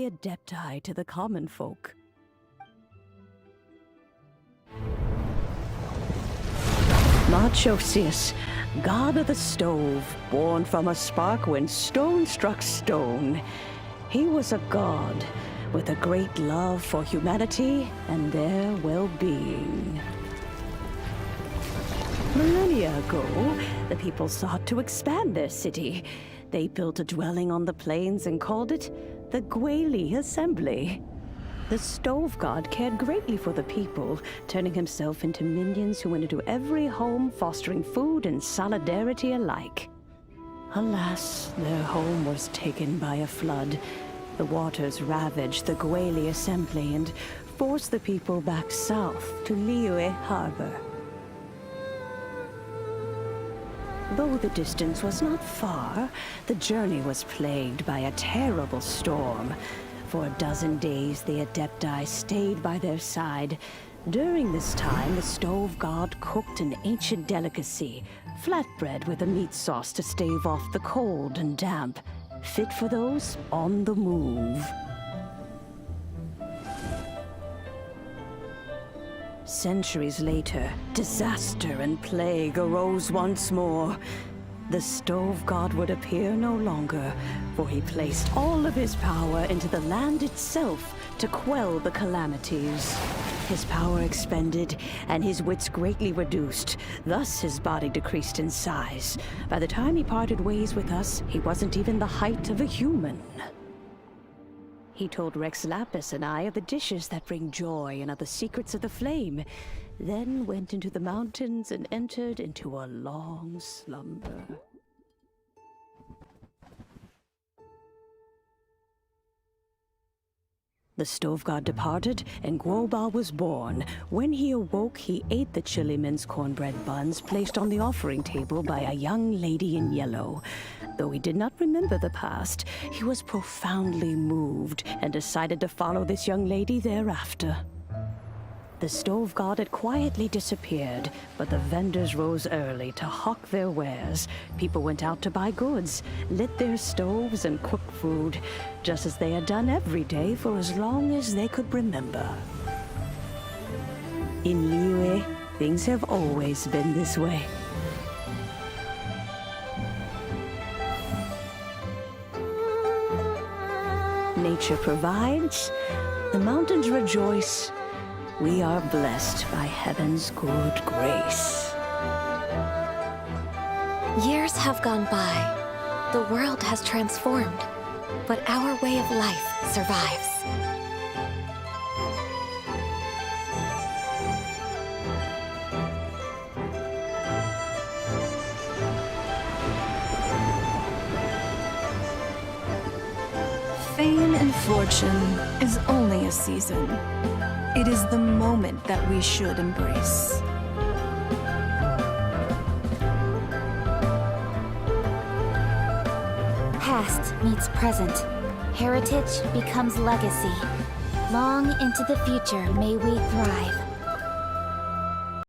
adepti to the common folk. Marchosius, god of the stove, born from a spark when stone struck stone. He was a god with a great love for humanity and their well-being. Millennia ago, the people sought to expand their city. They built a dwelling on the plains and called it the Guoba Assembly. The stove god cared greatly for the people, turning himself into minions who went into every home, fostering food and solidarity alike. Alas, their home was taken by a flood. The waters ravaged the Guoba Assembly and forced the people back south to Liyue Harbor. Though the distance was not far, the journey was plagued by a terrible storm. For a dozen days, the adepti stayed by their side. During this time, the stove god cooked an ancient delicacy, flatbread with a meat sauce to stave off the cold and damp, fit for those on the move. Centuries later, disaster and plague arose once more. The stove god would appear no longer, for he placed all of his power into the land itself to quell the calamities. His power expended, and his wits greatly reduced. Thus his body decreased in size. By the time he parted ways with us, he wasn't even the height of a human. He told Rex Lapis and I of the dishes that bring joy and of the secrets of the flame, then went into the mountains and entered into a long slumber. The stove god departed, and Guoba was born. When he awoke, he ate the Chiliman's cornbread buns placed on the offering table by a young lady in yellow. Though he did not remember the past, he was profoundly moved and decided to follow this young lady thereafter. The stove god had quietly disappeared, but the vendors rose early to hawk their wares. People went out to buy goods, lit their stoves, and cooked food, just as they had done every day for as long as they could remember. In Liyue, things have always been this way. Nature provides, the mountains rejoice. We are blessed by heaven's good grace. Years have gone by. The world has transformed, but our way of life survives. Fame and fortune is only a season. It is the moment that we should embrace. Past meets present. Heritage becomes legacy. Long into the future may we thrive.